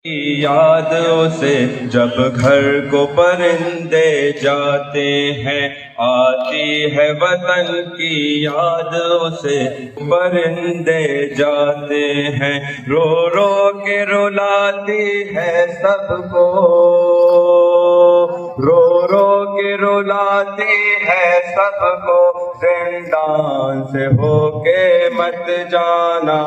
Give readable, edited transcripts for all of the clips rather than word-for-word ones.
यादों से जब घर को परिंदे जाते हैं, आती है वतन की यादों से परिंदे जाते हैं। रो रो के रुलाती है सबको, रो रो के रुलाती है सबको, जिंदान से होके मत जाना।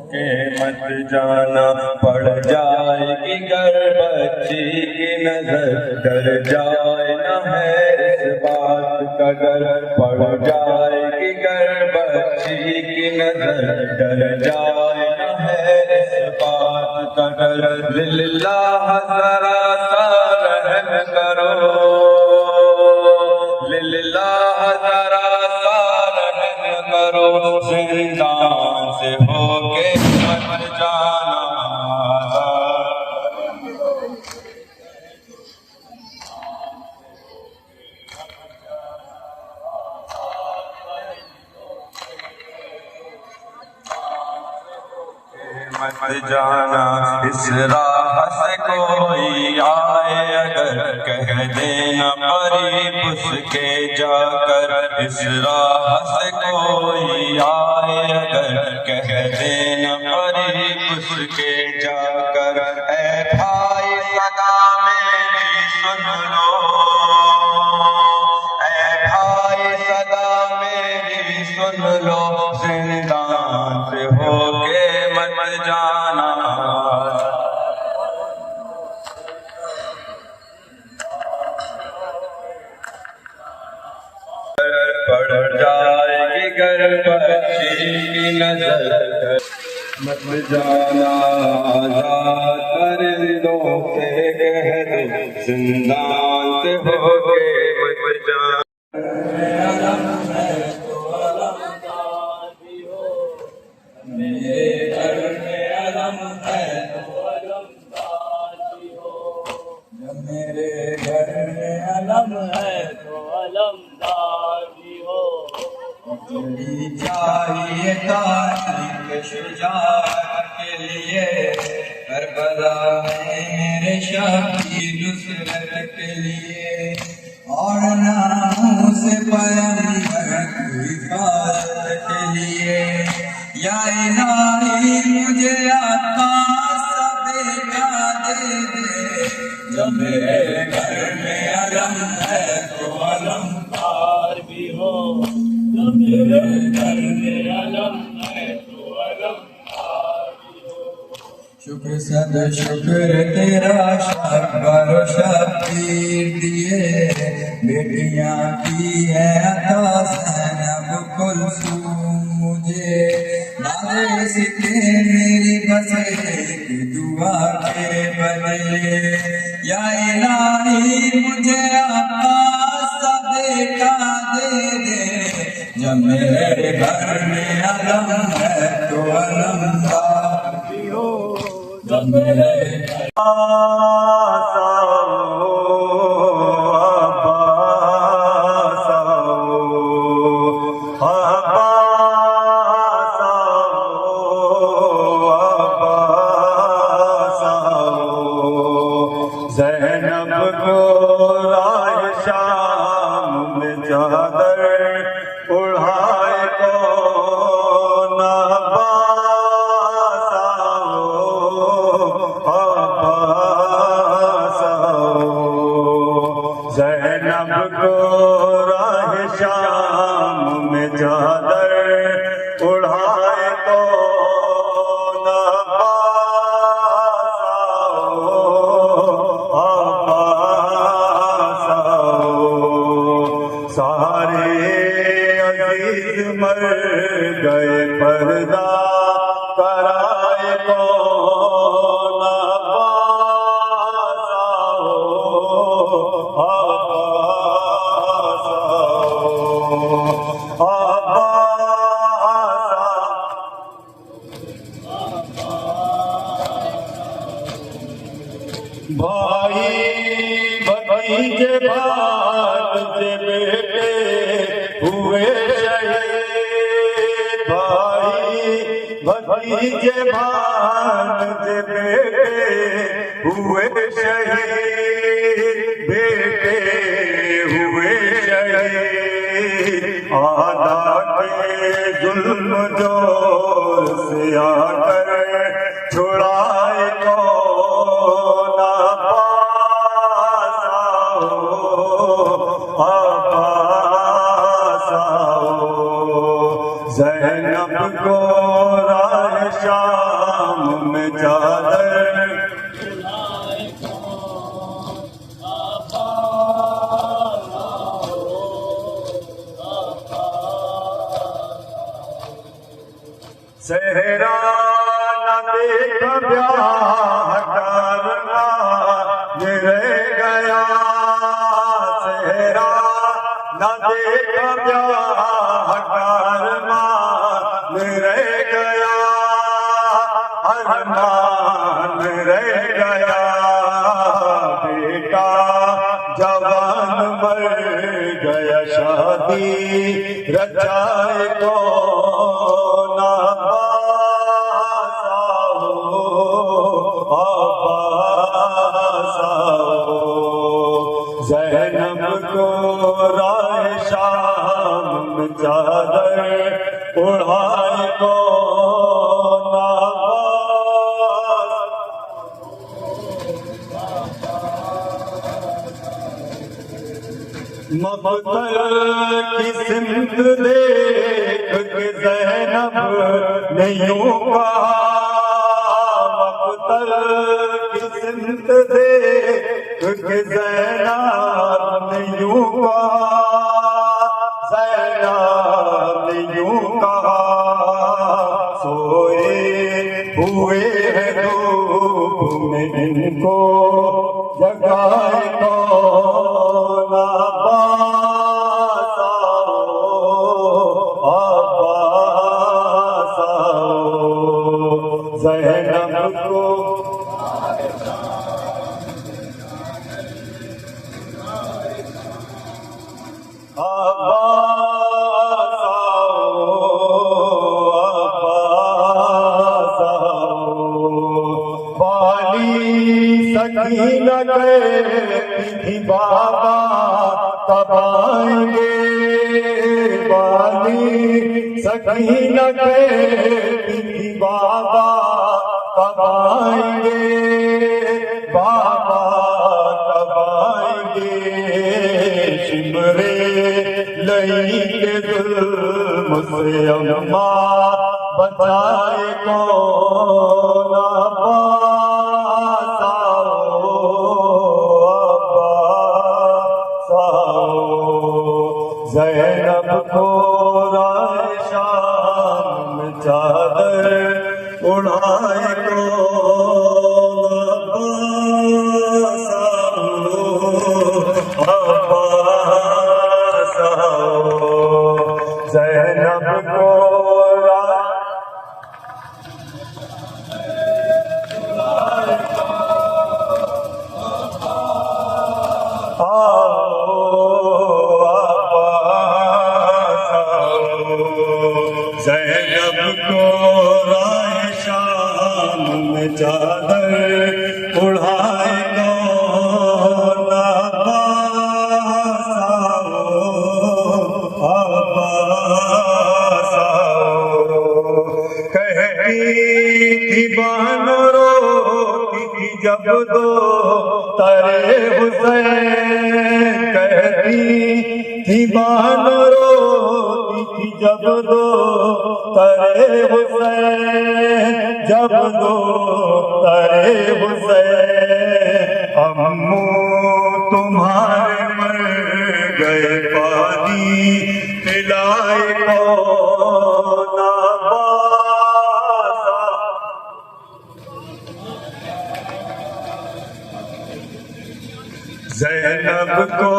के मत जाना, पड़ जाएगी गर बच्ची की नजर, डर जाए न है इस बात का डर। पड़ जाएगी गर बच्ची की नजर, डर जाए न है इस बात का डर। लिल्लाह जरा सा रहम करो, लिल्लाह जरा सा रहम करो, जिंदान से होके मत जाना। मत जाना, इस राह से कोई आए अगर, कह देना करीब उसके जाकर। इस राह से कोई आए अगर, कह देना करीब उसके जाकर। ऐ भाई सदा मेरी सुन लो, ऐ भाई सदा मेरी सुन लो, जिंदान से होके मत जाना। पड़ जाएगी गर बच्ची की नजर, मत जाना। आजाद परिंदों से कह दो, जिंदान से होके मत जाना। मेरे घर में अलम है तो अलमदार भी हो, मेरे घर में अलम है तो अलमदार भी हो। चली चाहिए तारीख शुजाअत के लिए, करबला में मेरे शहीद नुसरत के लिए। और नामों से पैगंबर की हिफाजत के लिए, या इलाही मुझे आका सा बेटा दे दे। जब मेरे घर में अलम है तो अलमदार भी हो, जब मेरे घर में अलम है तो अलमदार भी हो। शुक्र सद शुक्र तेरा शब्बर शब्बीर दिए, बेटियां की है अता ज़ैनब कुलसूम मुझे। नाज़े मेरी बस एक दुआ के बदले, या इलाही मुझे आका सा बेटा दे दे। जब मेरे घर में अलम है तो अलमदार भी हो, जब मेरे ज़ैनब को राह शाम में चादर उड़ाए को अब्बास आओ। ज़ैनब को राह शाम में चादर उड़ाए को मर गए पर्दा कराए को भाई भतीजे भांजे बेटे हुए शहीद, भाई भतीजे भांजे बेटे हुए शहीद, बेटे हुए शहीद। आदा के जुल्म जोर से आकर छुड़ाए को ना पास आओ, ज़ैनब को राह शाम में चादर सहरा न देख ब्याह करना ये रह गया, सहरा न देख ब्याह करना ये रह गया, अरमान रह गया। बेटा जवान मर गया, शादी रचाए को ना पास आओ, ज़ैनब को राह शाम में चादर उड़ाए को ना मक़तल की सिमत देख के ज़ैनब ने यूं कहा, मक़तल की सिमत देख के ज़ैनब ने यूं कहा, ज़ैनब ने यूं कहा, सोए हुए हैं धूप में इनको जगाए को ना पास आओ, ज़ैनब को अब्बास आओ, बाली सकीना कहती थी बाबा कब आएंगे, बाली सकीना कहती थी बाबा कब आएंगे, बाबा कब आएंगे। शिमरे लई के जुल्म से अम्मा बचाए को ना पास आओ, ज़ैनब को राह शाम में चादर उड़ाए को अब्बास आओ, ज़ैनब को ज़ैनब को राह शाम में चादर उड़ाए को ना पास आओ, कहती थी बानो रोती थी जब दो तरे हुसैन, कहती थी बानो रोती थी जब दो तरे हुसैन, जब दो तरे हुसैन। अम्मू तुम्हारे मर गए पानी पिलाए को ना पास ज़ैनब को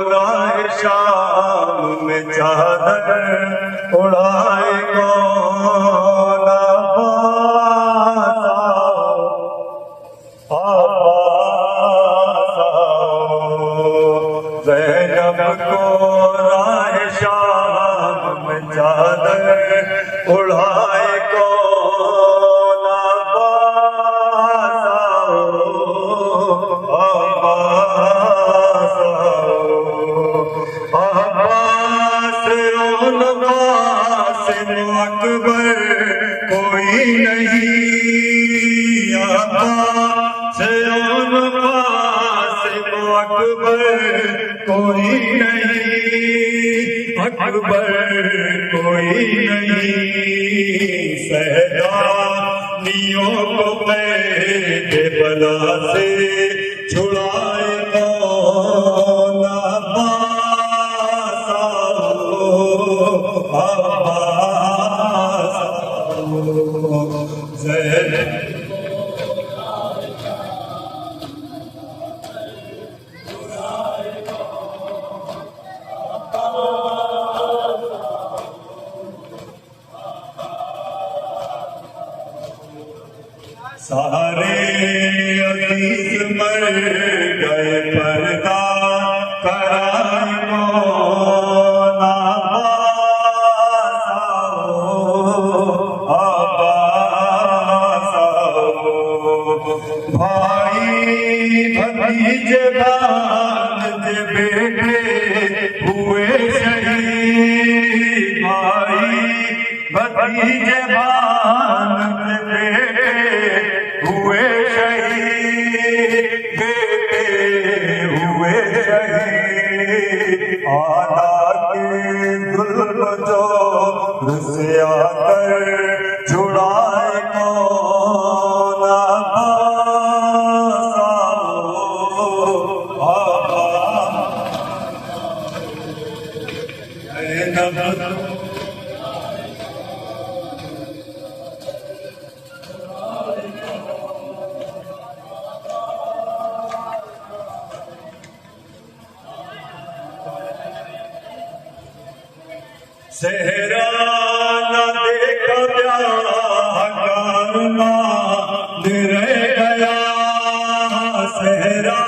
राह शाम में चादर उड़ाए को ना पास आओ, जब को राह शाम में चादर उड़ाए को अकबर कोई नहीं अकबर कोई नहीं अकबर कोई नहीं सहदानियों को कैद बला से छुड़ाए कौन सारे अजीज मर गए पर्दा कराए मौला भाई भतीजे भांजे बेटे हुए शहीद भाई भतीजे भांजे बेटे हुए शहीद बेटे हुए शहीद आला के जुल्म जो से आकर छुड़ाए कौन सेहरा न देखा ब्याह करना रह गया सेहरा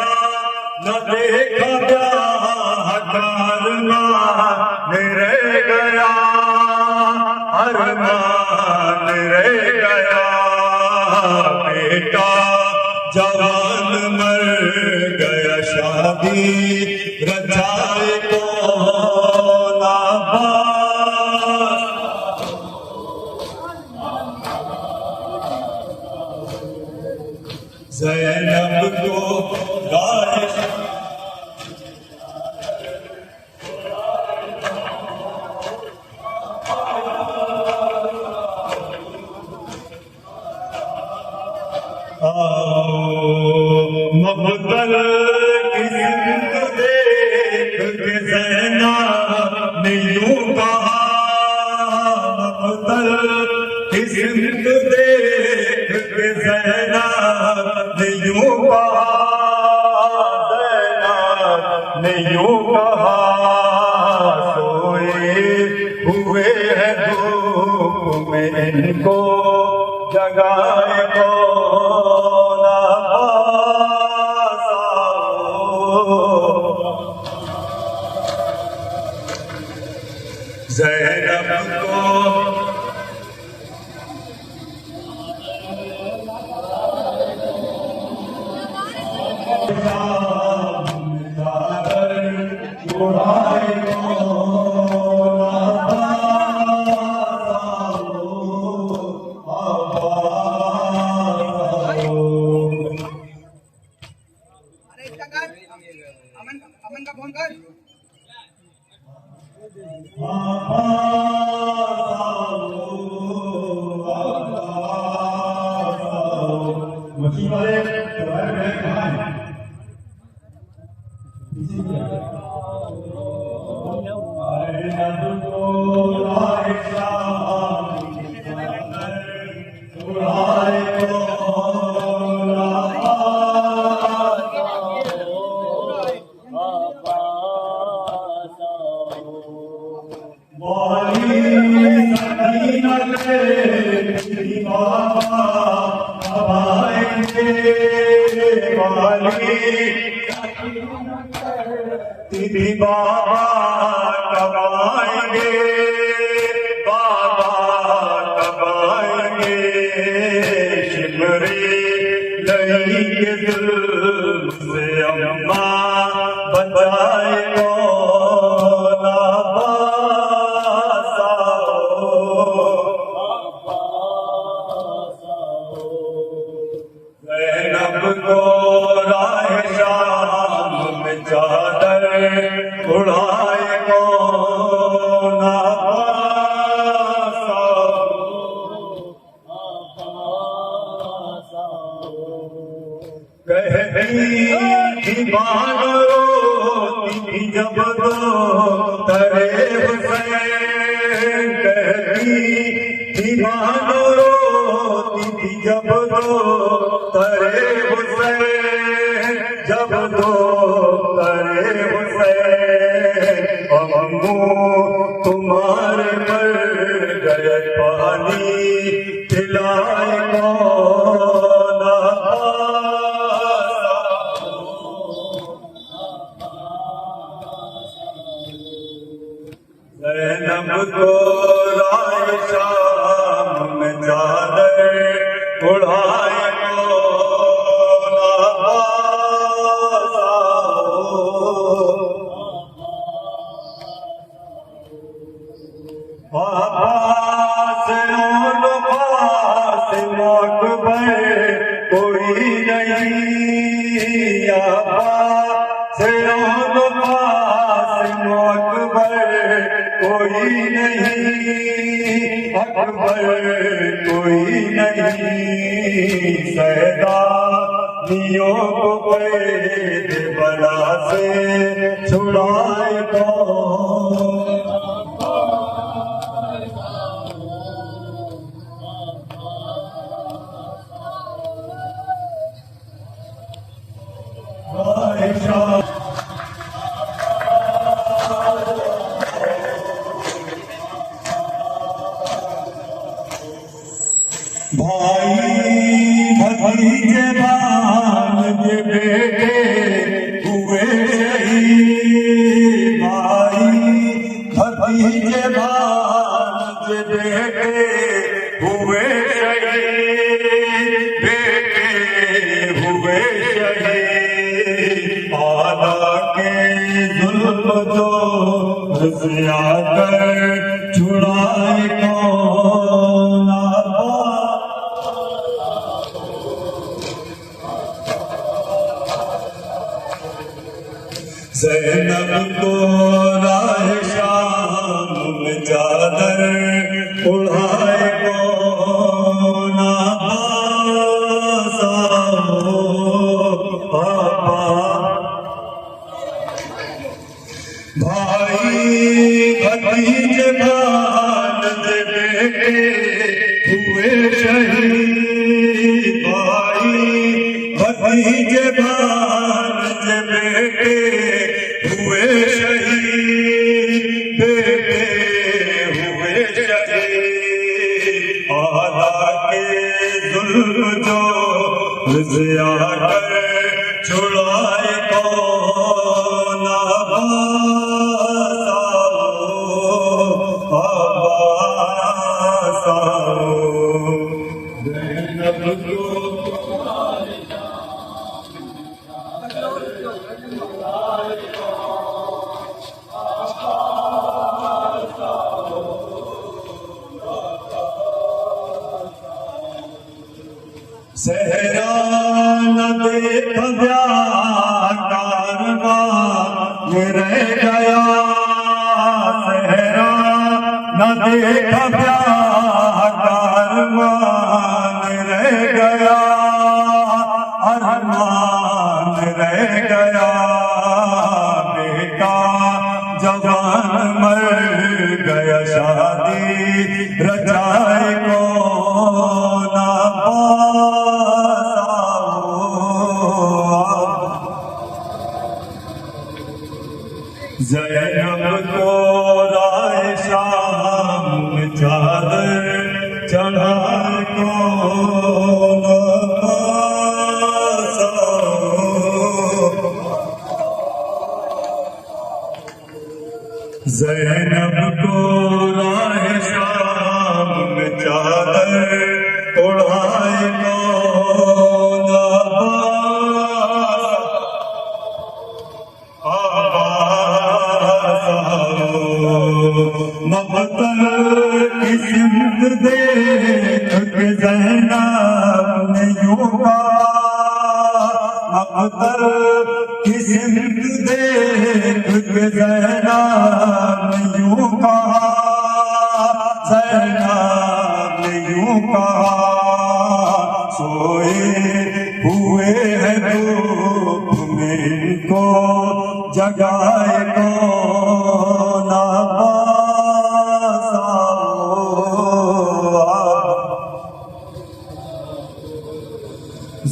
न देखा ब्याह करना रह गया अरमान रह गया बेटा जवान मर गया शादी रजाए को ज़ैनब को गाए मबदल की जिंद देख के ज़ैनब ने यूं कहा मबदल की जिंद देख के ज़ैनब ने यूं कहा ज़ैनब ने यूं कहा सोए हुए हैं धूप में इनको जगाए कौन ज़ैनब को अमन का फोन कर मछली वाले तुम्हारे बहन कहाँ है? तिथि बाबा कब आएंगे, बाबा कब आएंगे, शिमरी नहीं के जुल्म से अम्मा बचाए कौन अब्बास आओ, ज़ैनब को राह शाम में चादर उड़ाए कौन अब्बास आओ, कहती थी बानो रोती जब दो तरे हुसैन, कहती थी बानो रोती जब दो तरे हुसैन, जब दो तरे हुसैन, अम्मू तुम्हारे पर गए पानी पिलाए कौन ज़ैनब को राह शाम में चादर उड़ाए कौन अब्बास आओ, अब्बास और क़ासिम अकबर कोई नहीं, अब्बास और क़ासिम अकबर कोई नहीं, अकबर कोई नहीं, सैदानियों को कैद बला से छुड़ाए कौन आयशा। भाई भतीजे भांजे बेटे हुए शहीद, भाई भतीजे भांजे बेटे हुए शहीद, बेटे हुए शहीद, आला के जुल्म जो से आकर छुड़ाए कौन ज़ैनब को राह शाम में चादर उड़ाए कौन अब्बास आओ, भाई भतीजे भांजे बेटे हुए शहीद, भाई भतीजे भांजे बेटे हुए शहीद, बेटे हुए शहीद, आला के जुल्म जो से आकर छुड़ाए कौन अब्बास आओ, ज़ैनब को सहरा न देख कारवा में रह गया, सहरा न देख कारवा में रह गया, अरमान रह गया, बेटा जवान मर गया, शादी रचाए कौन अब्बास आओ, ज़ैनब को राह शाम में चादर चढ़ाए कौन अब्बास आओ, ज़ैनब को राह शाम में चादर उड़ाए कौन आवाज़ मबतल की सिमत देख के ज़ैनब ने यूं कहा, मबतल की सिमत देख के ज़ैनब ने यूं कहा, ज़ैनब ने यूं कहा, सोए हुए हैं धूप में इनको जगाए कौन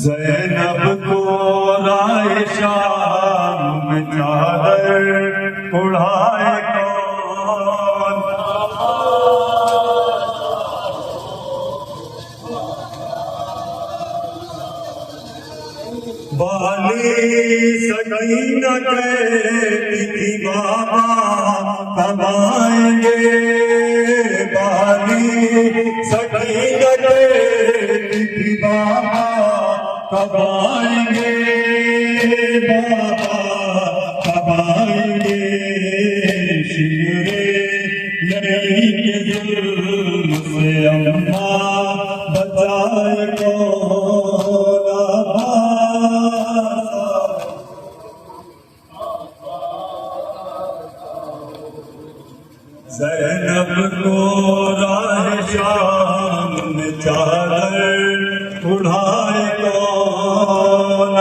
ज़ैनब को राह शाम में चादर उड़ाए कौन, बाली सकीना कहती थी बाबा कब आएंगे, बाली सकीना कहती थी बाबा कब आएंगे, बाबा कब आएंगे, शिरे नहीं के जुल्म से अम्मा बचाए कौन ज़ैनब को राह शाम में चादर उड़ाए कौन,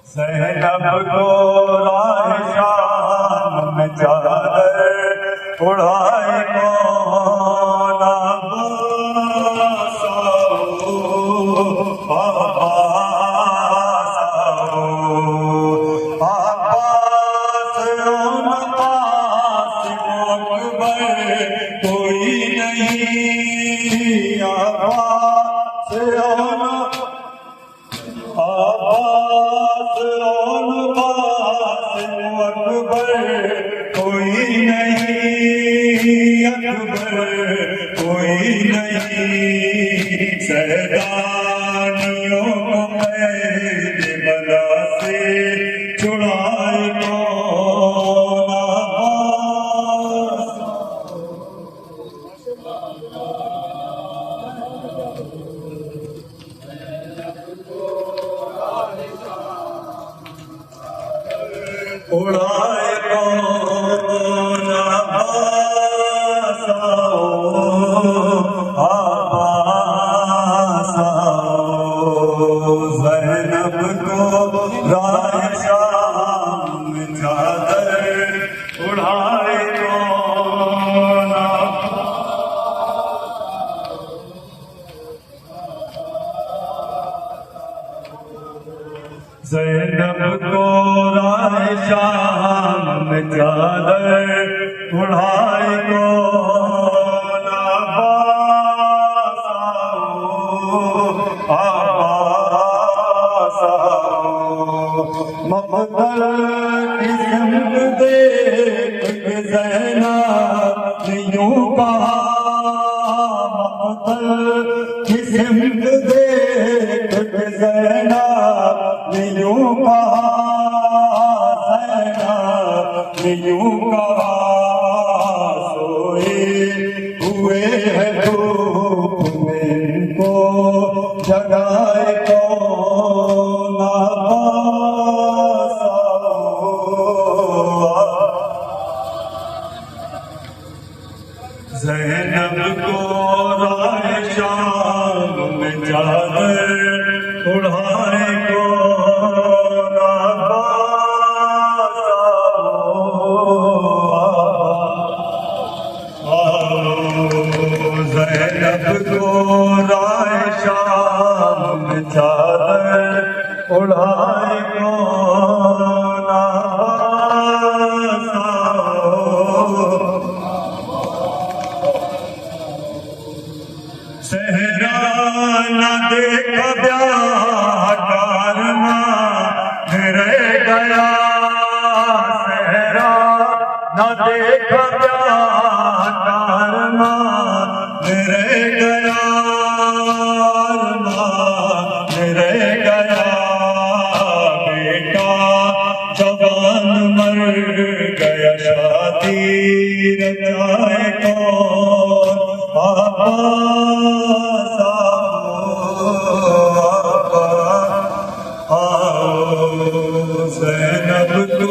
ज़ैनब को राह शाम में चादर उड़ाए कौन, कोई नहीं आवाज़ अकबर, कोई नहीं अकबर, कोई नहीं, सैदानियों को मैंने बला से छुड़ाए कौन उड़ाए कौन ज़ैनब को राह शाम में चादर उड़ाए कौन, ज़ैनब को राह शाम में चादर उड़ाए कौन, मबतल की सिमत देख के ज़ैनब ने यूं कहा, मबतल की सिमत देख के ज़ैनब ने यूं कहा, ज़ैनब ने यूं कहा, सोए हुए हैं धूप में इनको जगाए कौन ज़ैनब को राह शाम में चादर उड़ाए कौन ज़ैनब को राह शाम में चादर उड़ाए कौन सहरा न देखा ब्याह गया अरमान रह गया बेटा जवान मर गया शादी रचाए कौन पापा आओ ज़ैनब तो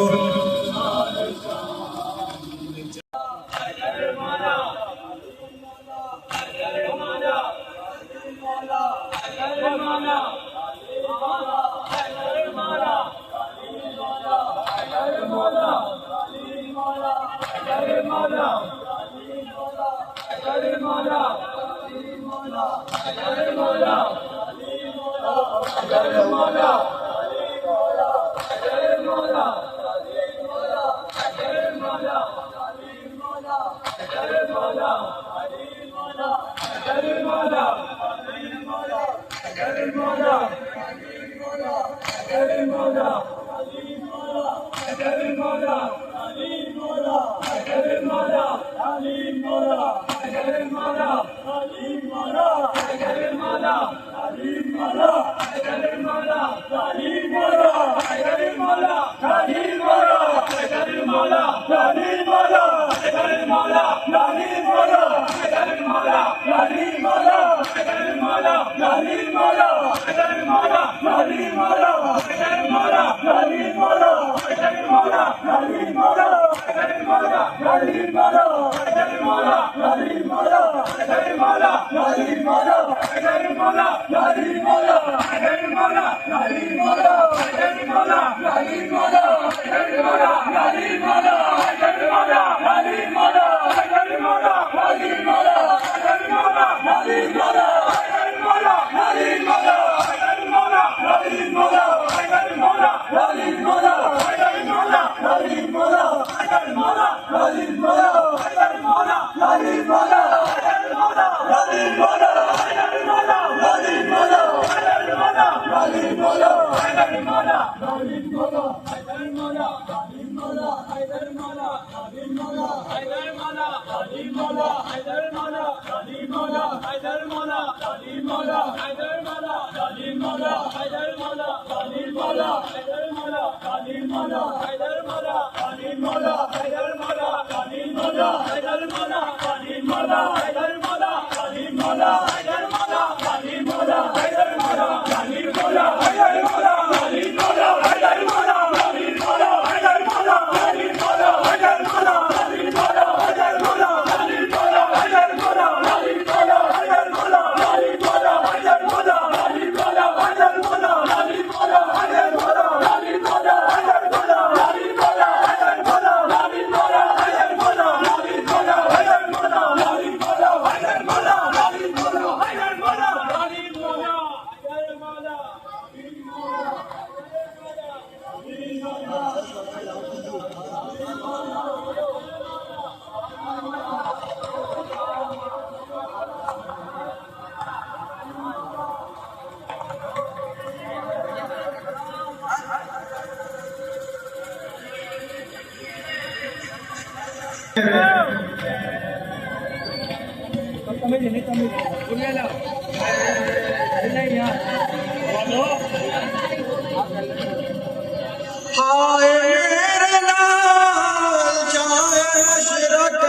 हाय मेरे लाल जाए मशरक़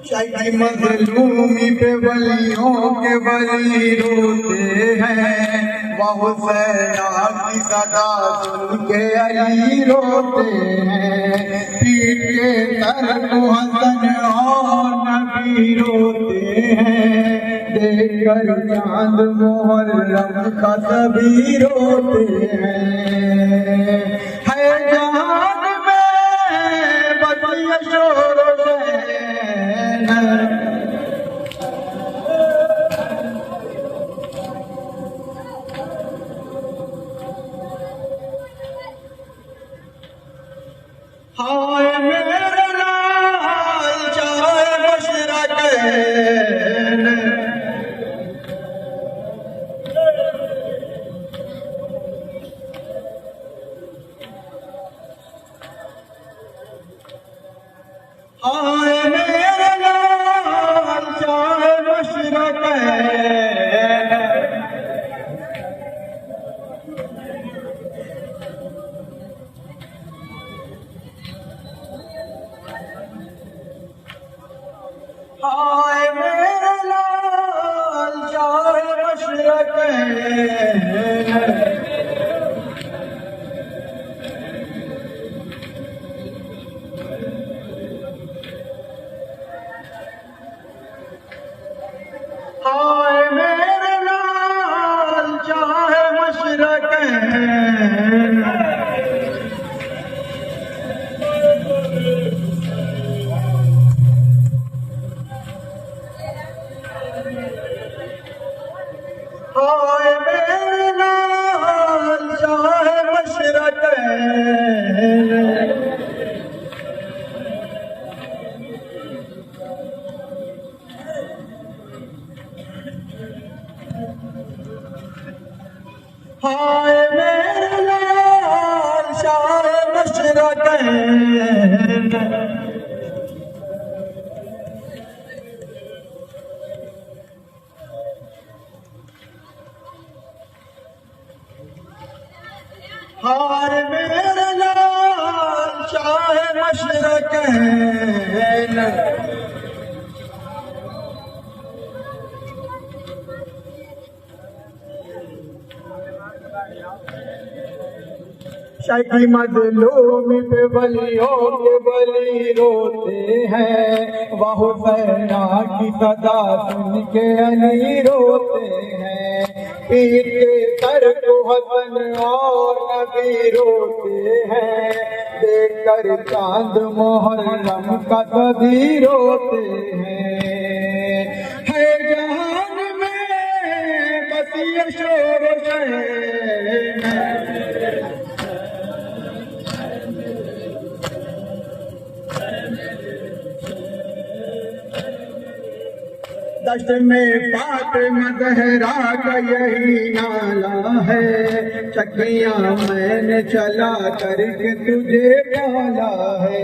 शायद मज़लूमी पे वलियों के वली रोते हैं, वो हुसैन की सदा सुन के अली रोते हैं। पीर के सर को हसन और नबी रोते हैं, देखकर चांद मुहर्रम का सभी रोते हैं। है जहान में बस ये शोर हाय मेरे लाल जाए मशरक़ हाय मेरे लाल शाह मशरक़ैन, हाय मेरे लाल शाह मशरक़ैन, हाय मेरे लाल शाह मशरक़ैन, शाही मज़लूम पे वलियों के वली रोते हैं, वह हुसैना की सदा सुन के अली रोते हैं। पीर के सर को हसन और नबी रोते हैं, देखकर चांद मुहर्रम का सभी रोते हैं। है जहान में बस ये शोर शहर, दश्त में फातिमा ज़हरा का यही नाला है, चक्रियां मैंने चला करके तुझे पाला है।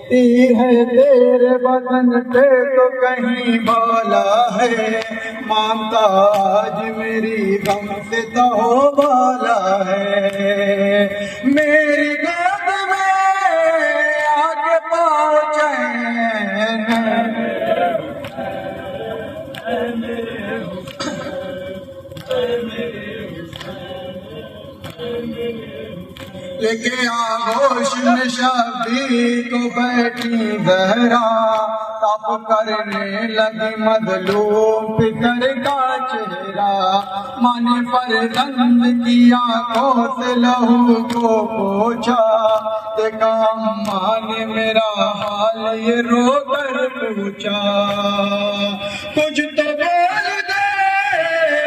तीर है तेरे बदन पे तो कहीं बाला है, मानता आज मेरी गम से तो बाला है। मेरी गोद में आके पाओ चैन, लेके आगोश में शबीर को बैठी ज़हरा, तप करने लगी मज़लूम फिकर का चेहरा। माने फरजंद की आंखों से लहू को पोछा, देखा अम्मा ने मेरा हाल ये रो कर पूछा। कुछ तो बोल दे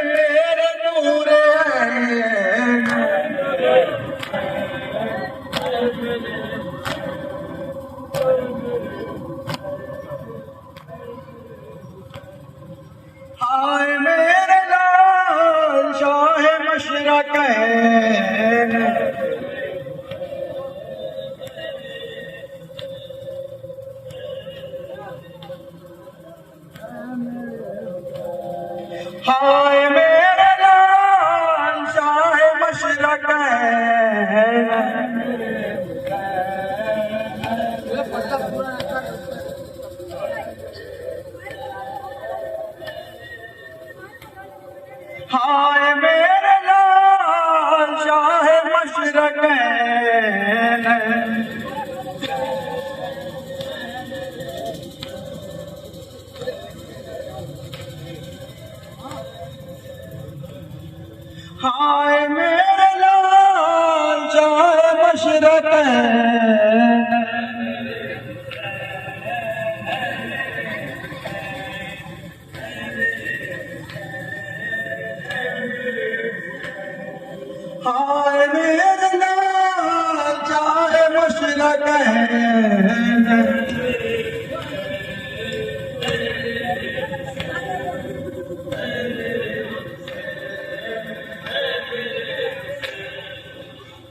मेरे नूरे ऐन, हाय मेरे लाल शाह मशरक़ैन, हाय मेरे लाल शाह मशरक़ैन, हाय मेरे लाल शाह मशरक़ैन, हाय मेरे लाल शाह मशरक़ैन, हाय मेरे लाल शाह मशरक़ैन,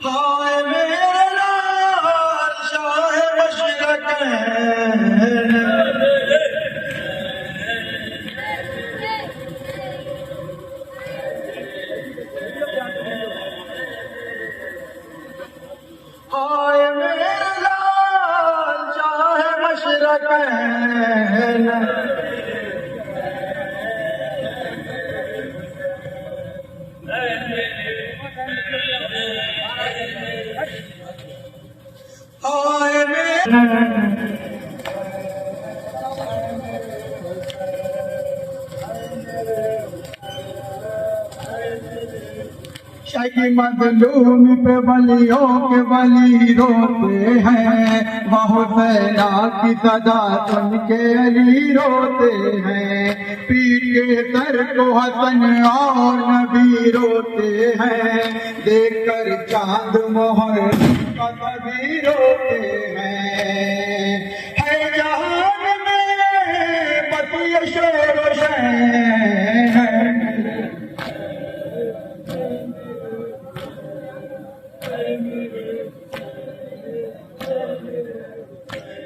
हाय मेरे लाल शाह मशरक़ैन, हाय मेरे लाल शाह की मजलूम पे वलियों के वली रोते हैं, वह हुसैना की सदा सुन के अली रोते हैं। पीर के सर को हसन और नबी रोते हैं, देखकर चांद मोहर का सभी रोते हैं। है जहान में बस ये शोर शहर है,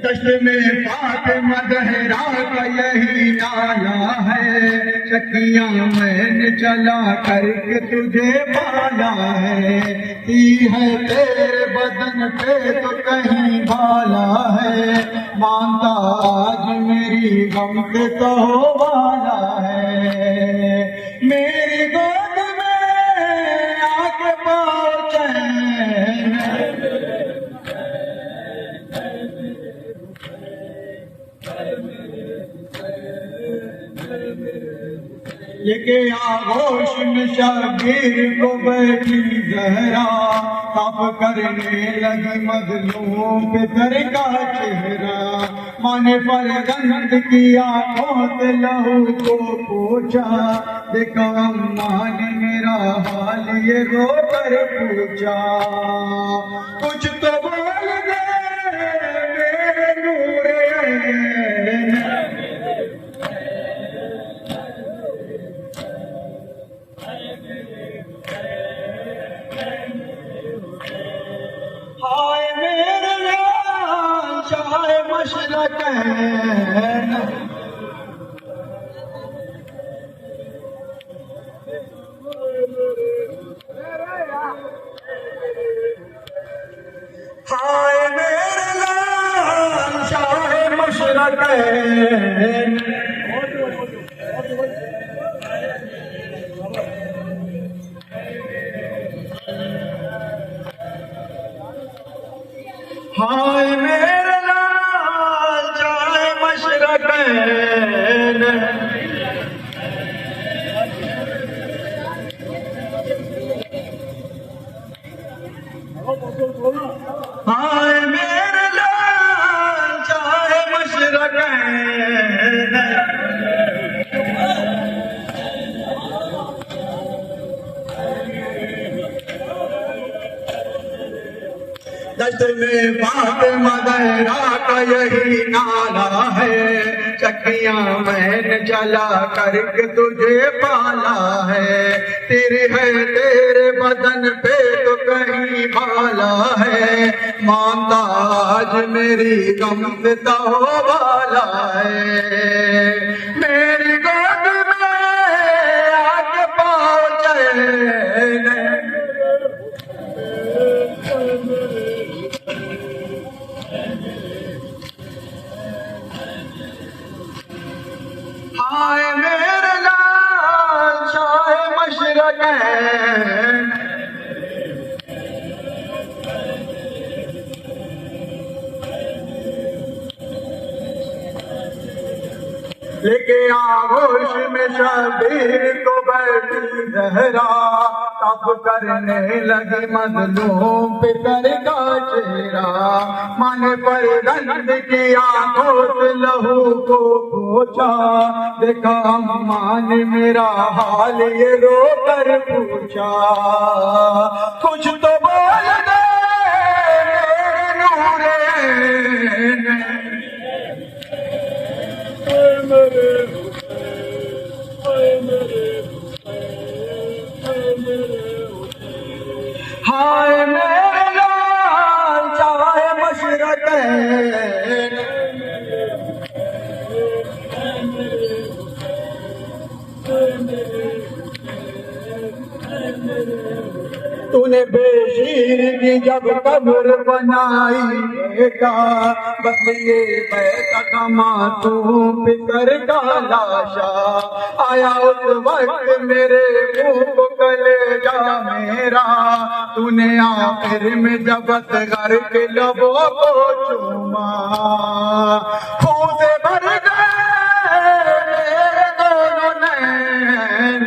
दश्त में फातिमा ज़हरा का यही नाला है, चकियां मैंने चला करके तुझे पाला है। ती है तेरे बदन पे तो कहीं भाला है, मानता आज मेरी गम से तो वाला है। मेरी गोद में आके पाओ चैन, लेके आगोश में शबीर को बैठी ज़हरा, तब करने लगी मजलूम पे दर का चेहरा। माने फरजंद की आंखों से लहू को पूछा, देखो अम्मा ने मेरा हाल ये रो कर पूछा। कुछ तो बोल दे मेरे नूरे ऐन, हाय मेरे लाल शाह मशरक़ैन, हाय मेरे लाल शाह मशरक़ैन। हाय मेरे लाल जाए मशरक़ैन, हाय मेरे लाल जाए मशरक़ैन। दश्त में फातिमा ज़हरा का यही नाला है, चकियां मैंने चला करके तुझे पाला है। तेरे है तेरे बदन पे तो कहीं भाला है, मानता आज मेरी गम से तो वाला है। मेरी गोद में आके पाओ चैन, हाय मेरे लाल शाह मशरक़ैन। लेके आगोश में शबीर को बैठी ज़हरा, तब करने लगी मजलूम पे दर का चेहरा। माने फरजंद की आंखों से लहू को पोंछा, देखा अम्मा ने मेरा हाल ये रो कर पूछा। कुछ तो बोल दे मेरे नूरे ऐन, हाय मेरे लाल चाहे मशरक़ैन। तूने बेशीर की जब कब्र बनाई बेटा, बस ये बैठा था मासूम फिकर का लाशा। आया उस वक्त मेरे मुंह को कलेजा मेरा, तूने आखिर में जब असगर के लबों को चूमा। खून से भर गए मेरे दोनों नैन,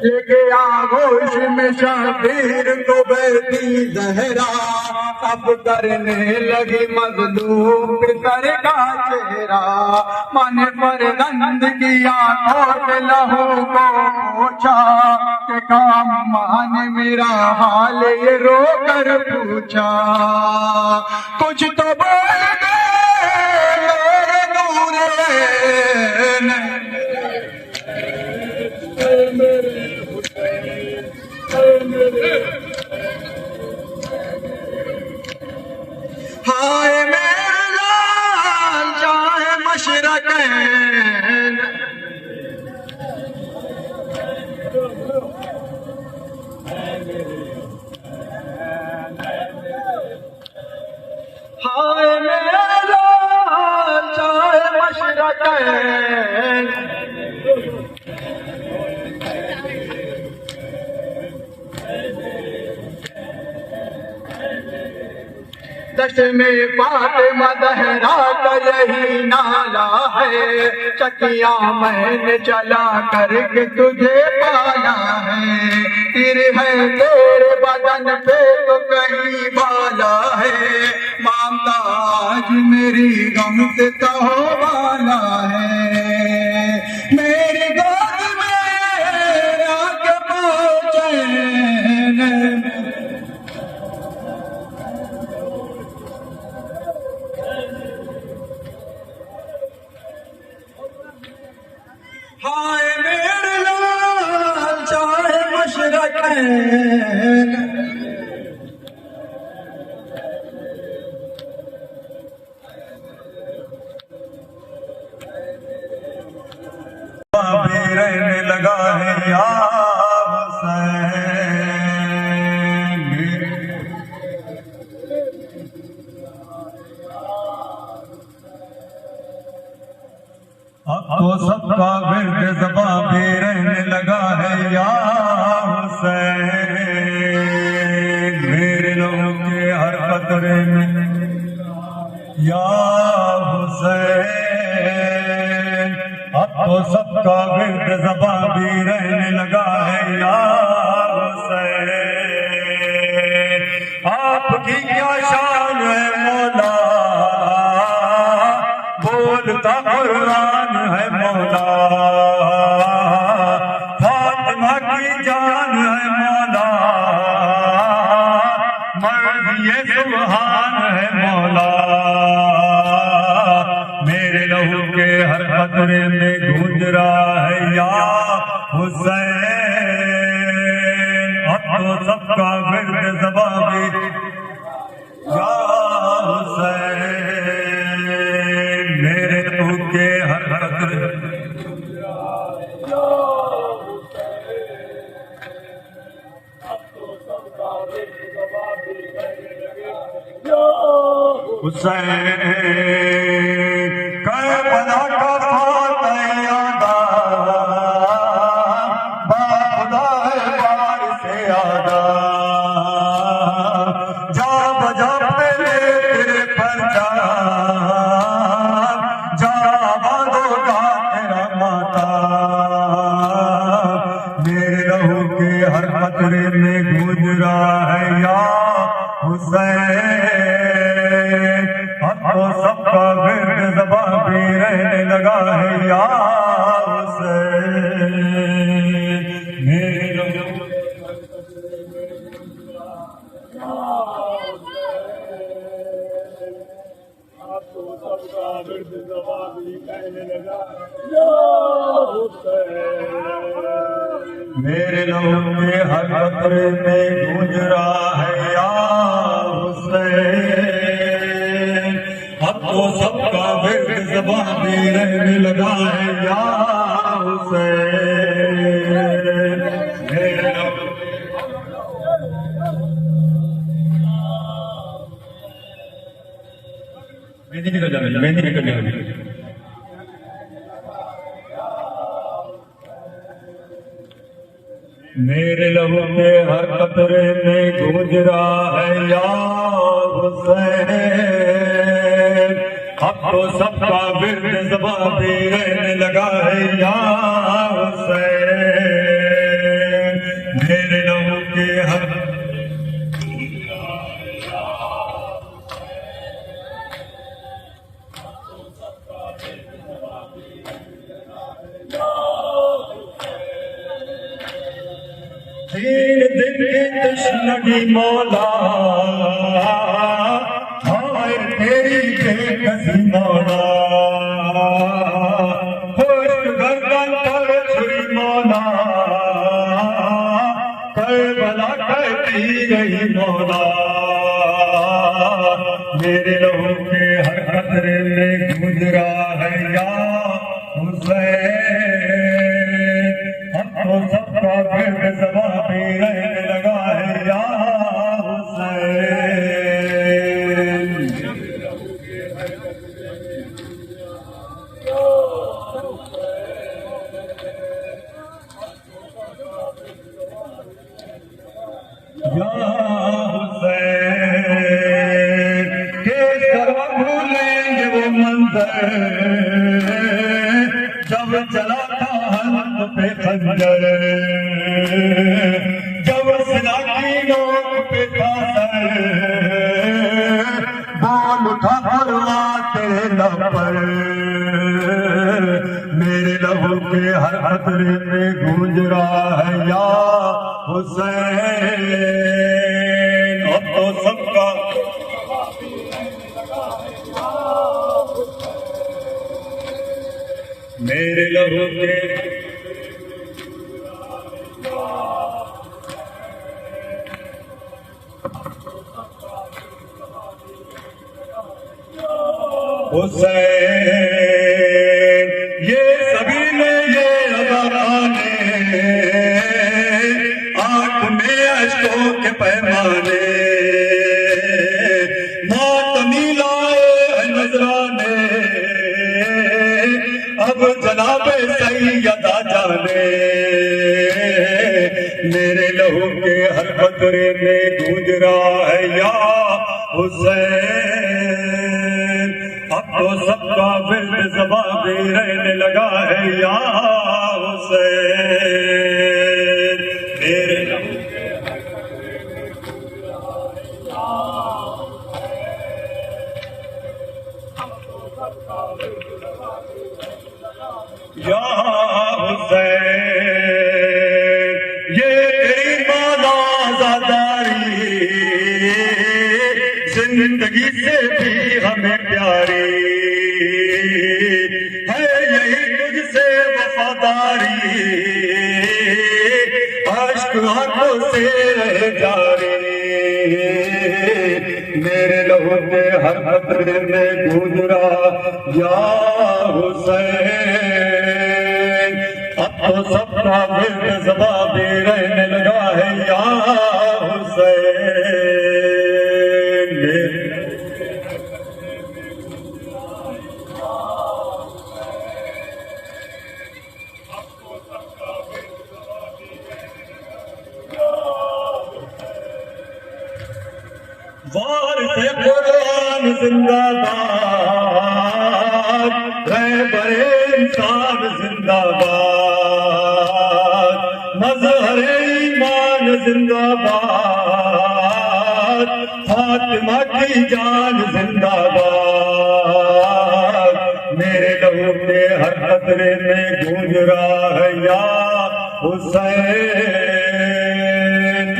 लेके आगोश में शबीर को बेटी जहरा, अब करने लगी मजलूम पितर का चेहरा। मन पर गंद की आंखों से लहू को पोछा, के काम मान मेरा हाल ये रो कर पूछा। कुछ तो बोल दे मेरे नूरे ने, हाय मेरे लाल चाहे मशरक़ैन, हाय मेरे लाल चाहे मशरक़ैन। दश्त में फातिमा ज़हरा का यही नाला है, चकिया मैंने चला करके तुझे पाला है। तेरे है तेरे बदन पे तो कहीं बाला है, मांगता आज मेरी गम से कहो वाला है। मेरी गोद में आके पहुंचे, हाय मेरे लाल चाहे मशरक़ैन। भी रहने लगा है या हुसैन। अब तो सबका विर्द ज़बां भी रहने लगा है या हुसैन। मेरे लोगों के हर कतरे में या हुसैन। अब तो सबका विर्द ज़बां भी रहने लगा है या हुसैन। आपकी क्या शान है मौला, बोलता कुरान है मौला। फातिमा की जान है मौला, मर्ज़-ए सुभान है मौला। मेरे लहू के हर कतरे में गूंज रहा है या हुसैन। अब तो सबका विर्द ज़बां भी या हुसैन। मेरे लहू के हर कतरे हुसैन। करबला का फातह यादा, बाखुदा है वारिस यादा। जा बजा पहले तेरे परचाम, जा बांधोगा तेरा माता। मेरे लहू के हर कतरे में गूंज रहा है या हुसैन। अब तो सबका विर्द ज़बां भी रहने लगा है या हुसैन। मेरे लहू अब तो सबका विर्द ज़बां भी कहने लगा या हुसैन। मेरे लहू के हर कतरे में गूंज रहा है या हुसैन। अब तो सबका विर्द ज़बां भी रहने लगा है या हुसैन। मेरे लहू मेहंदी निकल जाने, मेहंदी निकल जाने। मेरे लहू के हर कतरे में गूंज रहा है या हुसैन। अब तो सबका विर्द ज़बां भी रहने लगा है या हुसैन। की तश्नगी मौला, हाय तेरी बेकसी मौला, खुश्क गर्दन पर छुरी मौला, करबला कहती रही मौला, मेरे लहू के हर कतरे में गूंज रहा है या हुसैन, अब तो सबका गिर्द ज़बां भी रहने लगा है या हुसैन। या हुसैन के करवा भूलेंगे वो मंजर, जब चला था हल्क पे खंजर, जब सिला की नोक पे था सर, बोल उठा फरमा तेरे लब पर, मेरे लहू के हर खतरे में गूंज रहा है या हुसैन, अब तो सबका मेरे लहू के हुसैन, ये सभी ने ये अदाने, आंख में अश्कों के पैमाने, मातमी लाए हैं नजराने, अब जनाबे सैयदा जाने, मेरे लहू के हर कतरे में गूंज रहा है या हुसैन, अब तो सबका विर्द ज़बां भी रहने लगा है या हुसैन, मेरे लहू के या हुसैन, ये तेरी माना आज़ादारी जिंदगी से भी हमें प्यारी है, यही तुझसे वफादारी, अश्क आंखों से रहे जारी, मेरे लहू के हर खतरे में गूंज रहा या हुसैन, अब तो सबका विर्द ज़बां भी रहने लगा है या हुसैन। वारिस कुरान जिंदाबाद, रहबरे इंसान जिंदाबाद, मज़हरे ईमान जिंदाबाद, फातिमा की जान जिंदाबाद, मेरे लहू के हर खतरे में गूंज रहा है या हुसैन,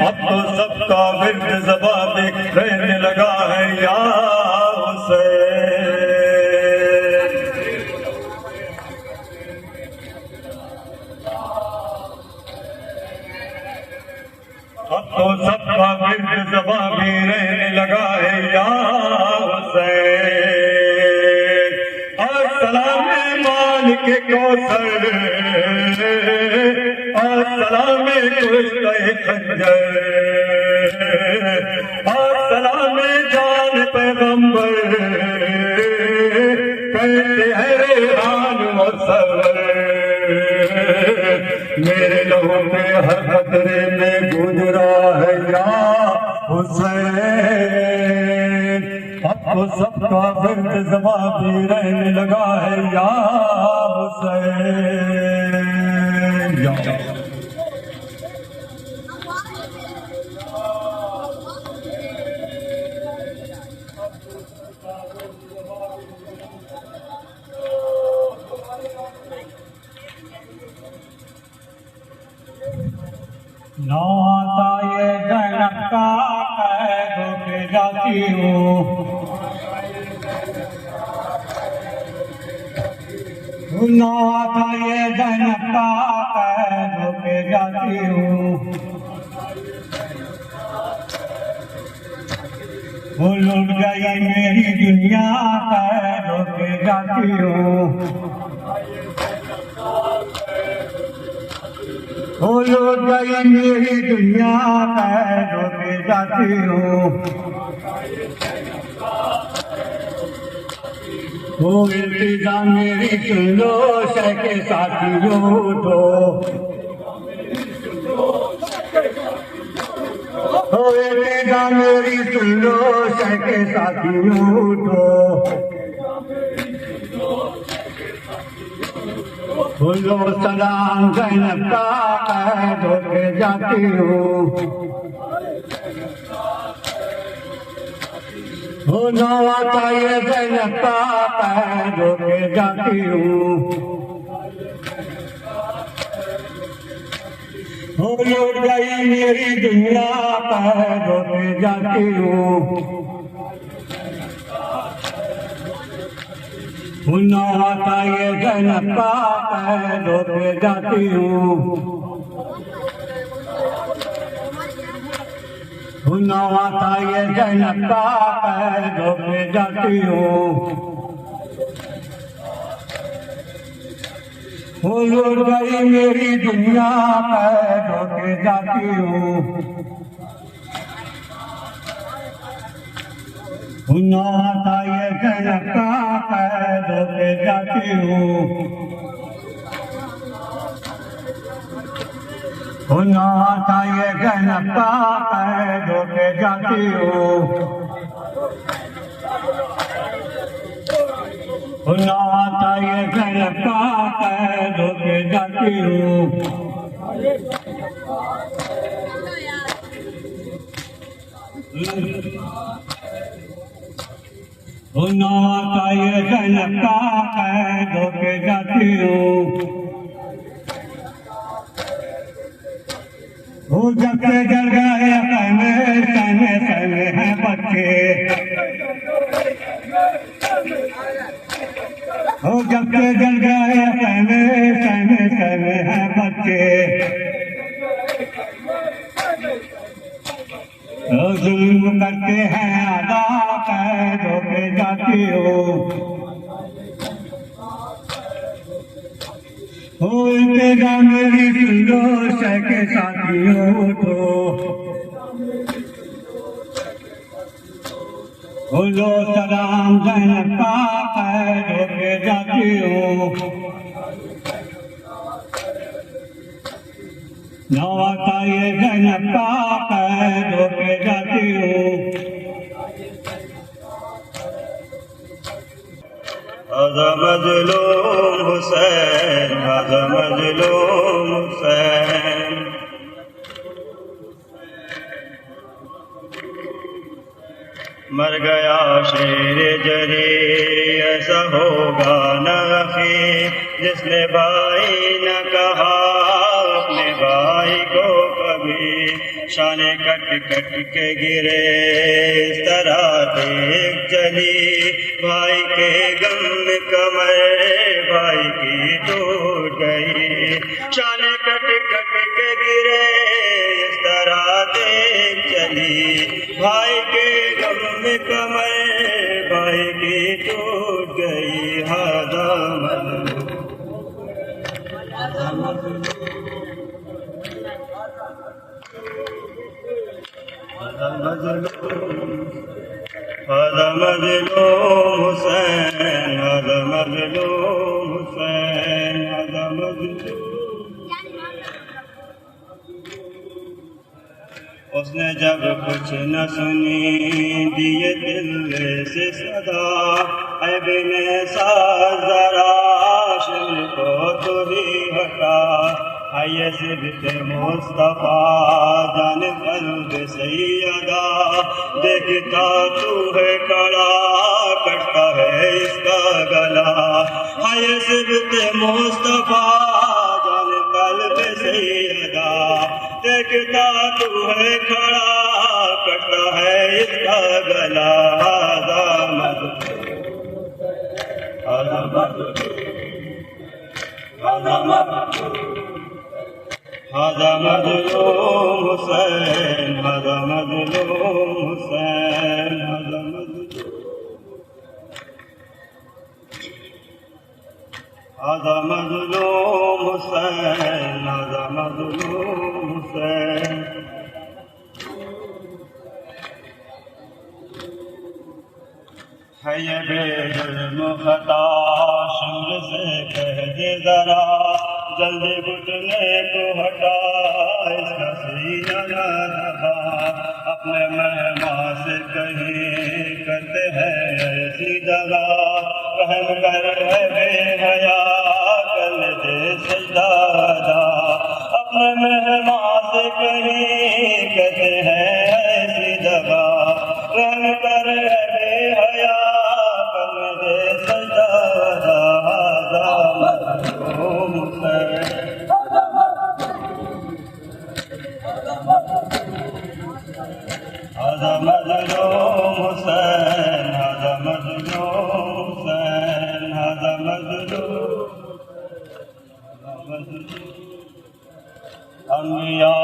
अब तो सबका विर्द ज़बां भी रहने लगा है या हुसैन। अब तो सबका विर्द ज़बां भी रहने लगा है या हुसैन। अस्सलाम मालिक कौसर, अस्सलाम कुश्ते खंजर, अस्सलाम जान पैगंबर, कहते हैं रेहान और सबर, मेरे लहू में हर खतरे में गूंज रहा है या हुसैन, अब तो सबका विर्द ज़बां भी रहने लगा है या हुसैन। ना आता ये जन्म का कैद होके जाती हूँ, ना आता ये जन्म का कैद होके जाती हूँ। वो लुट गई मेरी दुनिया कैद होके जाती हूँ, वो लुट गई मेरी दुनिया कैद होके जाती हूँ। वो इल्तिजा मेरी सुन लो सके साथियों उठो, वो इल्तिजा मेरी सुन लो सके साथियों उठो। बोलो सलाम ज़ैनब का कैद होके जाती हूँ, बोलो आता ये ज़ैनब का कैद होके जाती हूँ। हो लौट गई मेरी दुनिया कैद होके जाती हूँ, ना आता ये ज़ैनब का कैद होके जाती हूँ, ना आता ये ज़ैनब का कैद होके जाती हूँ। वो लुट गई मेरी दुनिया कैद होके जाती हूँ, ना आता ये ज़ैनब का कैद होके जाती हूँ, ना आता ये ज़ैनब का कैद होके जाती हूँ, ना आता ये ज़ैनब का कैद होके जाती हूँ। ना आता ये ज़ैनब का कैद होके जाती हूँ। वो जब से जल गए सहमे सहमे सहमे हैं बच्चे, वो जब से जल गए सहमे सहमे सहमे हैं बच्चे। जुल्म करते हैं आदा कैद होके जाती हूँ, हो इल्तिजा मेरी सुन लो सके साथियों उठो, बोलो सलाम ज़ैनब का कैद होके जाती हूँ, ना आता ये ज़ैनब का कैद होके जाती हूँ। आज़ा मज़लूम हुसैन, आज़ा मज़लूम हुसैन, मर गया शेर जरी ऐसा होगा न अखी, जिसने भाई न कहा अपने भाई को कभी। शाने कट कट के गिरे इस तरह देख चली, भाई के गम में कमर भाई की टूट गई। शाने कट कट के गिरे इस तरह देख चली, भाई के गम में कमर भाई की टूट गई। हादा मज़लूम हुसैन, हादा मज़लूम हुसैन, हादा मज़लूम। उसने जब कुछ न सुनी दिए दिल से सदा, ऐ बिन साज़ ज़रा शिर को तू ही हटा। आये सिबत मुस्तफ़ा जान क़ल्ब सैयदा, देखता तू है कड़ा कटता है इसका गला। आये सिबत मुस्तफ़ा जान क़ल्ब सैयदा, देखता तू है खड़ा कटता है इसका गला हाज़ा मज़लूम हुसैन, हाज़ा मज़लूम हुसैन, हाज़ा मज़लूम हुसैन, हाज़ा मज़लूम हुसैन। है ये बेजुर्म खता शुक्र से कह दे जरा जल्दी घुटने को हटा इसका सीना न दबा अपने मेहमान से कहीं करते हैं ऐसी दगा रहम कर है बेहया कर दे सजदा अपने मेहमान से कहीं करते हैं ऐसी दगा रहम कर है बेहया कर दे सजदा हाज़ा मज़लूम हुसैन, हाज़ा मज़लूम हुसैन, हाज़ा मज़लूम। अंबिया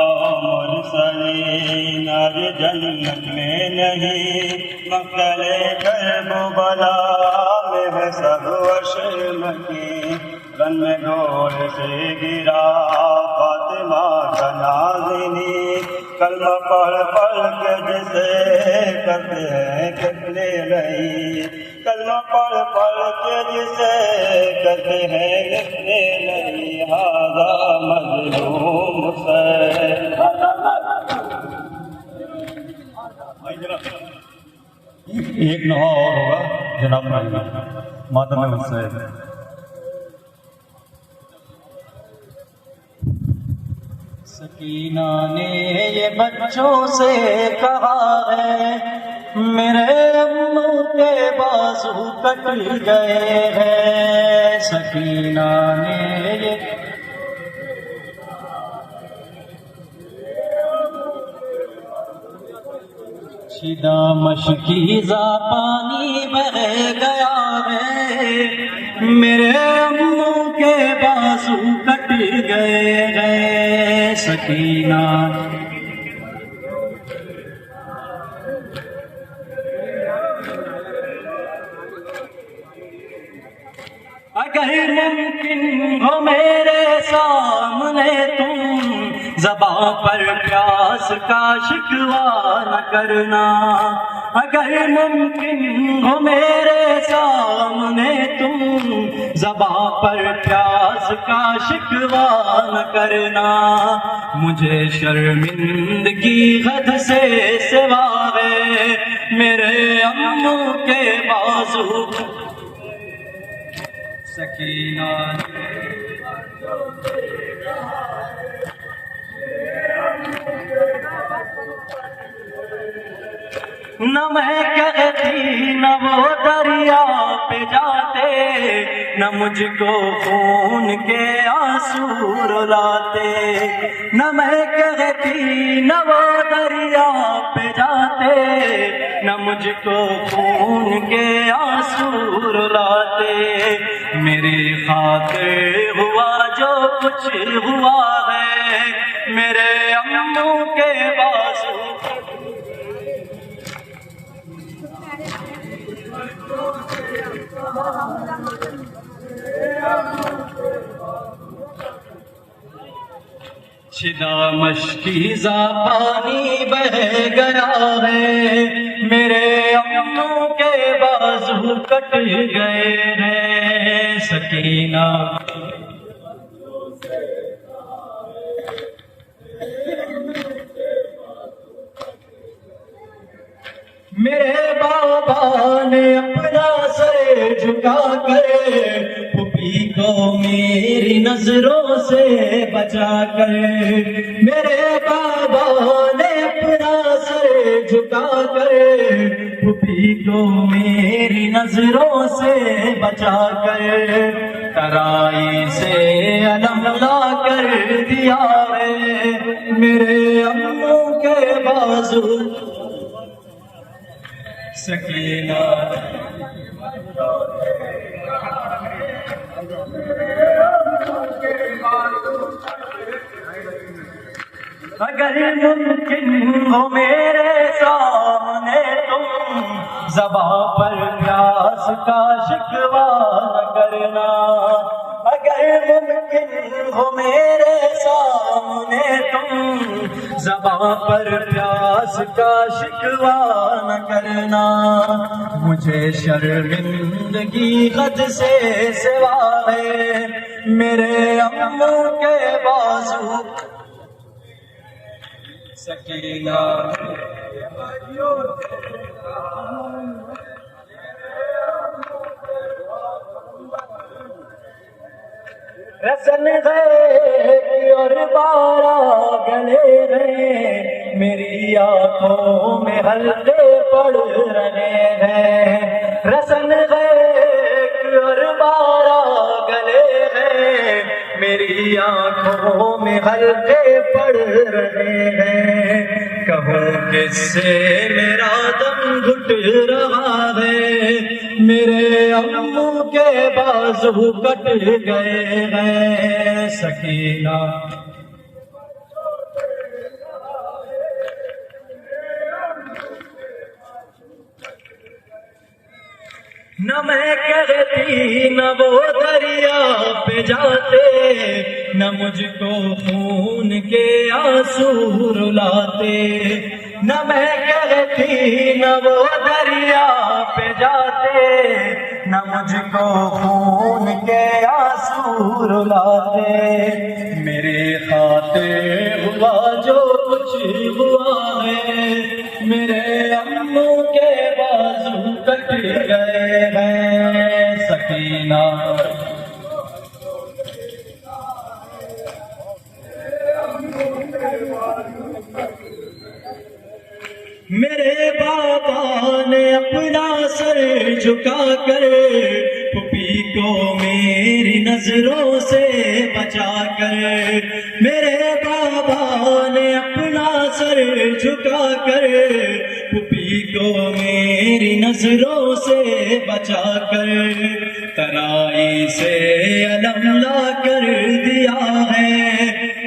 मुरसलीन आज जन्नत में नहीं मक्तले करबला में है सब अशरमकी रन में गोर से गिरा फातिमा का नाज़िनी कलमा पढ़ पढ़ के जिसे करते हैं कितने नहीं कलमा पढ़ पढ़ के जिसे करते हैं कितने नहीं हाज़ा मज़लूम हुसैन। एक नवा और होगा जनाब मातम हुसैन। सकीना ने ये बच्चों से कहा है मेरे अम्मू के बाजू कट गए हैं। सकीना ने ये शिदा मशकीज़ा पानी बह गया है मेरे अम्मू के बाजू कट गए हैं। सकीना अगर मुमकिन हो मेरे सामने तुम ज़बां पर प्यास का शिकवा न करना। अगर मुमकिन हो मेरे सामने तुम ज़बां पर प्यास का शिकवा न करना। मुझे शर्मिंदगी गद से सिवा है मेरे अम्मू के बाजू। सकीना न मैं कहती न वो दरिया पे जाते न मुझको खून के आंसू रुलाते। न मैं कहती न वो दरिया पे जाते न मुझको खून के आंसू रुलाते। मेरी खातिर हुआ जो कुछ हुआ है मेरे अम्मू के बाजू। शिदा मशकीज़ा पानी बह गया है मेरे अम्मू के बाजू कट गए हैं। सकीना मेरे बाबा ने अपना सर झुका कर पुपी को मेरी नजरों से बचा कर। मेरे बाबा ने अपना सर झुका कर पुपी को मेरी नजरों से बचा कर। तराई से अलम ला कर दिया है मेरे सकीना अगर मुमकिन हो मेरे सामने तुम ज़बां पर प्यास का शिकवा न करना। अगर मुमकिन हो मेरे सामने तुम ज़बां पर प्यास का शिकवा न करना। मुझे शर्मिंदगी खद से सिवा है मेरे अम्मू के बाजू सकीना। रसन गए और बारा गले गए मेरी आंखों में हल्के पड़ रहे हैं। रसन गए और बारा गले गए मेरी आंखों में हल्के पड़ रहे हैं। कहूँ किससे मेरा दम घुट रहा है मेरे अम्मू के बाजू कट गए हैं सकीना। न मैं कहती न वो दरिया पे जाते न मुझको खून के आंसू रुलाते। न मैं कहती न वो दरिया पे जाते न मुझको खून के आंसू रुलाते। मेरे खाते हुआ जो कुछ हुआ है मेरे अम्मू के बाजू कट गए हैं सकीना। मेरे बाबा ने अपना सर झुका कर पुपी को मेरी नजरों से बचा कर। मेरे बाबा ने अपना सर झुका कर पुपी को मेरी नजरों से बचा कर तराई से अलम ला कर दिया है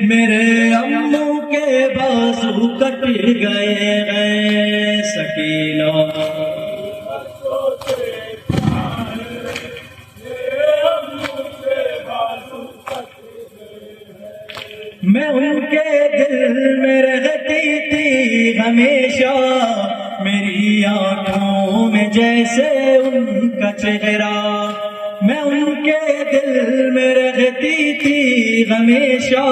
मेरे अम्मू के बाजू कट गए हैं सकीना। मैं उनके दिल में रहती थी हमेशा मेरी आंखों में जैसे उनका चेहरा। मैं उनके दिल में रहती थी हमेशा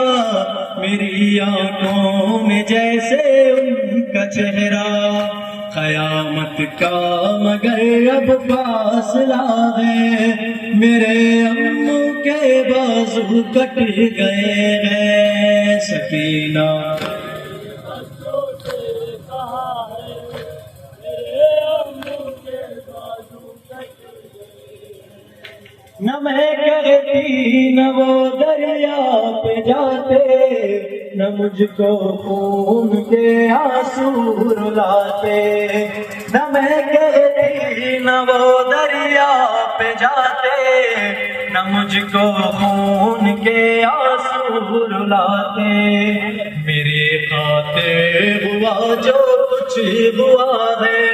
मेरी आंखों में जैसे उनका चेहरा। कयामत का मगर अब फासला है मेरे अम्मू के बाजू कट गए हैं सकीना। न मैं कहती न वो दरिया पे जाते न मुझको खून के आंसू रुलाते। न मैं कहती न वो दरिया पे जाते न मुझको खून के आंसू रुलाते। मेरे खाते हुआ जो कुछ हुआ है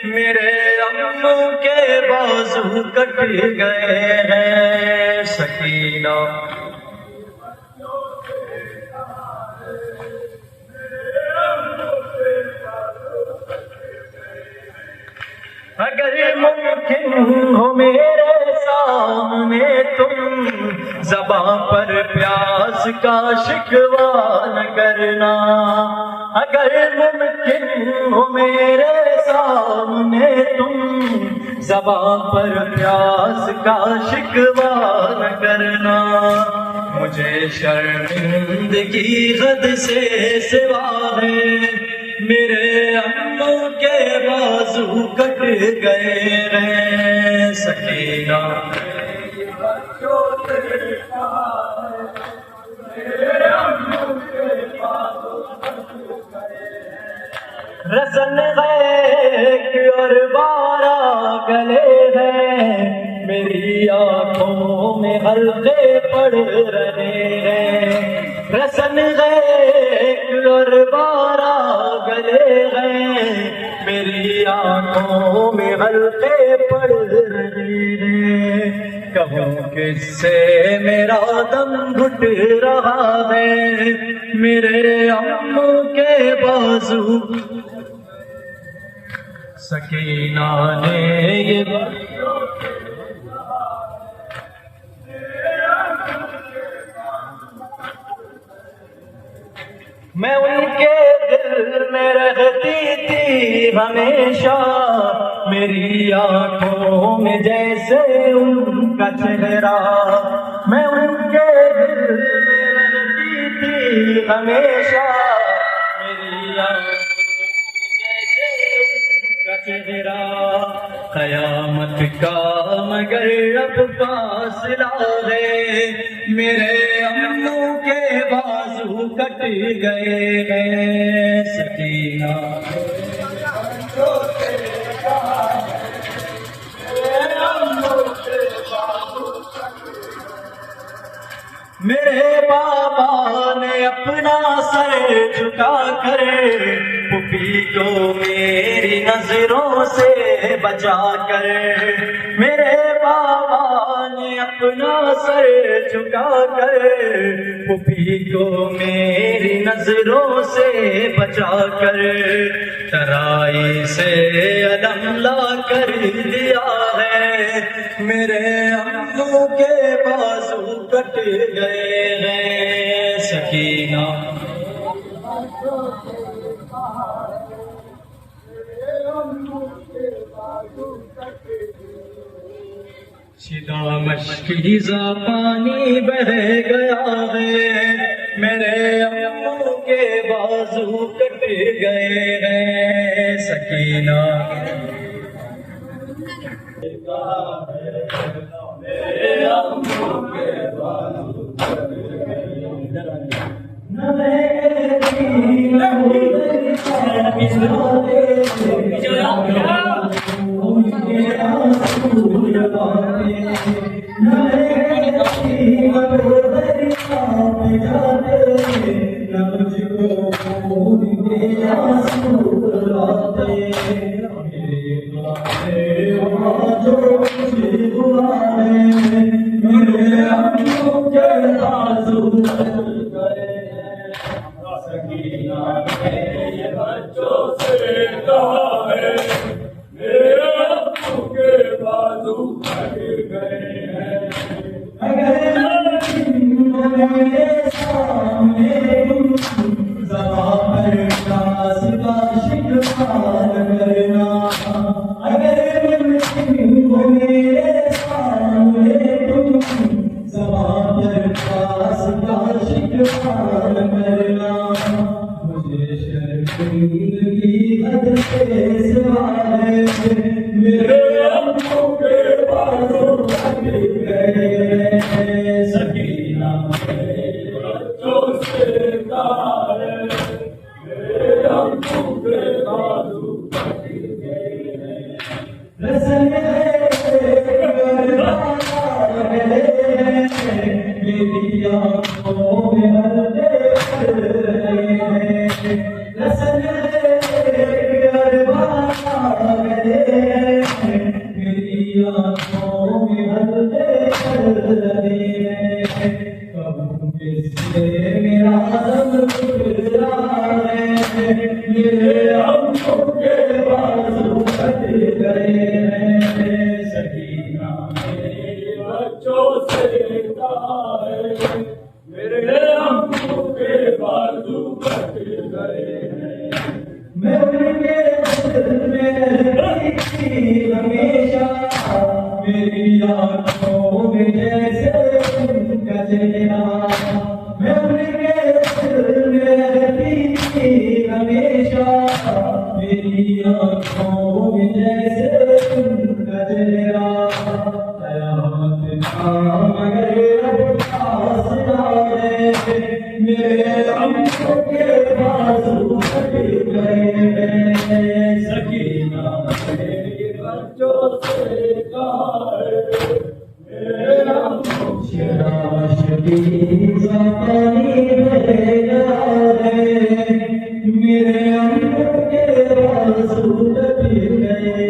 मेरे अम्मू के बाजू कट गए हैं सकीना। अगर मुमकिन हो मेरे सामने तुम ज़बां पर प्यास का शिकवा न करना। अगर मुमकिन हो मेरे सामने तुम ज़बां पर प्यास का शिकवा न करना। मुझे शर्मिंदगी खद से सिवा है मेरे अम्मू के बाजू कट गए हैं सकीना। रसन गए और बारा गले हैं, मेरी आंखों में हल्के पड़ रहे हैं। रसन गए और बारा गले हैं, मेरी आंखों में हल्के पड़ रहे हैं। कहूँ किससे मेरा दम घुट रहा है, मेरे अम्मू के बाजू सकीना ने ये मैं उनके दिल में रहती थी हमेशा, मेरी आंखों में जैसे उनका चेहरा। मैं उनके दिल में रहती थी हमेशा, मेरी आंखों में जैसे उनका चेहरा। कयामत का मगर अब फासला है, मेरे अम्मू के बाजू कट गए हैं। सकीना मेरे बाबा ने अपना सर झुका कर पुपी को मेरी नजरों से बचा कर। मेरे बाबा ने अपना सर झुका कर पुपी को मेरी नजरों से बचा कर। तराई से अलम ला कर दिया है, मेरे अम्मू के बाजू कट गए हैं। सकीना सीधा मशकीज़ा पानी बह गया है, मेरे अम्मू के बाजू कट गए हैं। सकीना मेरे अम्मू के बाजू कट गए। मैं मेरे अंदर के रसूल भी गए